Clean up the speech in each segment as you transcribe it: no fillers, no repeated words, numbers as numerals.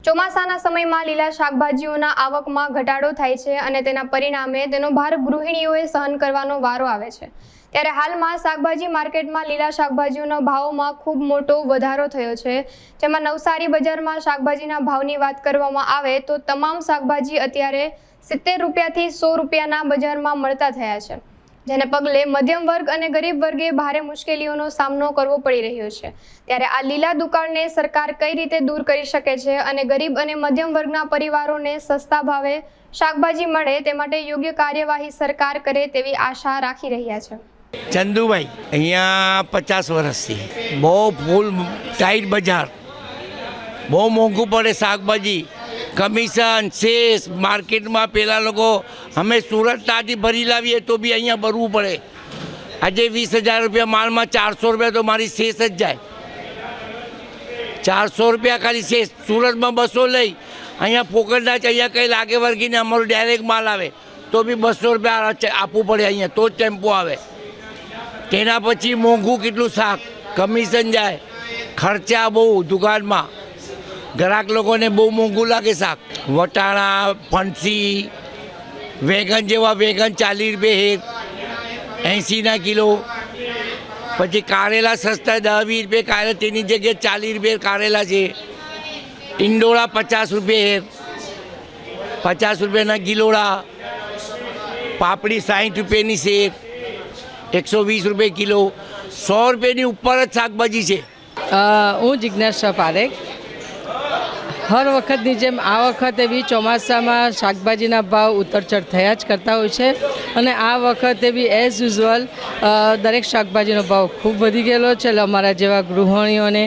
ચોમાસાના સમયમાં લીલા શાકભાજીઓના આવકમાં ઘટાડો થાય છે અને તેના પરિણામે તેનો ભાર ગૃહિણીઓએ સહન કરવાનો વારો આવે છે। ત્યારે હાલમાં શાકભાજી માર્કેટમાં લીલા શાકભાજીઓના ભાવોમાં ખૂબ મોટો વધારો થયો છે, જેમાં નવસારી બજારમાં શાકભાજીના ભાવની વાત કરવામાં આવે તો તમામ શાકભાજી અત્યારે 70 રૂપિયાથી 100 રૂપિયાના બજારમાં મળતા થયા છે, જેને પગલે મધ્યમ વર્ગ અને ગરીબ વર્ગે ભારે મુશ્કેલીઓનો સામનો કરવો પડી રહ્યો છે। ત્યારે આ લીલા દુકાળને સરકાર કઈ રીતે દૂર કરી શકે છે અને ગરીબ અને મધ્યમ વર્ગના પરિવારોને સસ્તા ભાવે શાકભાજી મળે તે માટે યોગ્ય કાર્યવાહી સરકાર કરે તેવી આશા રાખી રહ્યા છે। ચંદુભાઈ અહીંયા 50 વર્ષથી બહુ ફૂલ ટાઈટ બજાર, બહુ મોંઘું પડે શાકભાજી, કમિશન શેષ માર્કેટમાં પેલા લોકો અમે સુરત તાજી ભરી લાવીએ તો બી અહીંયા ભરવું પડે। આજે 20,000 રૂપિયા માલમાં 400 રૂપિયા તો મારી શેષ જ જાય। 400 રૂપિયા ખાલી શેષ, સુરતમાં 200 લઈ અહીંયા ફોકટના જ અહીંયા કંઈ લાગે વર્ગીને અમારો ડાયરેક્ટ માલ આવે તો બી 200 રૂપિયા આપવું પડે અહીંયા તો જ ટેમ્પો આવે। તેના પછી મોંઘું કેટલું શાક, કમિશન જાય, ખર્ચા બહુ દુકાનમાં, ગ્રાહક લોકોને બહુ મોંઘું લાગે શાક। વટાણા, ફણસી, વેગન જેવા વેગન 40 રૂપિયા 80ના કિલો, પછી કારેલા સસ્તા 10-20 રૂપિયા કારેલા, તેની જગ્યાએ 40 રૂપિયા કારેલા છે। ઈંડોળા 50 રૂપિયા 50 રૂપિયાના ગિલોડા, પાપડી 60 રૂપિયાની શેર, 120 રૂપિયા કિલો, 100 રૂપિયાની ઉપર જ શાકભાજી છે। હું જિજ્ઞાસા પારેખ। હર વખતની જેમ આ વખતે બી ચોમાસામાં શાકભાજીના ભાવ ઉતરચઢ થયા જ કરતા હોય છે અને આ વખતે બી એઝ યુઝ્યુઅલ દરેક શાકભાજીનો ભાવ ખૂબ વધી ગયેલો છે। એટલે અમારા જેવા ગૃહિણીઓને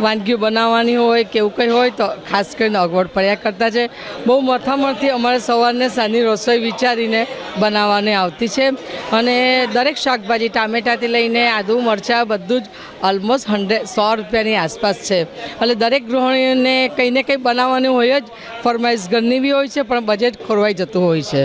વાનગીઓ બનાવવાની હોય કે એવું કંઈ હોય તો ખાસ કરીને અગવડ પડ્યા કરતા છે। બહુ મથામણથી અમારે સવારને સાંજની રસોઈ વિચારીને બનાવવાની આવતી છે અને દરેક શાકભાજી ટામેટાથી લઈને આદુ મરચાં બધું જ ઓલમોસ્ટ 100 રૂપિયાની આસપાસ છે। એટલે દરેક ગૃહિણીઓને કંઈ ને કંઈ બનાવવાનું હોય જ, ફરમાઈશ ઘરની બી હોય છે પણ બજેટ ખોરવાઈ જતું હોય છે।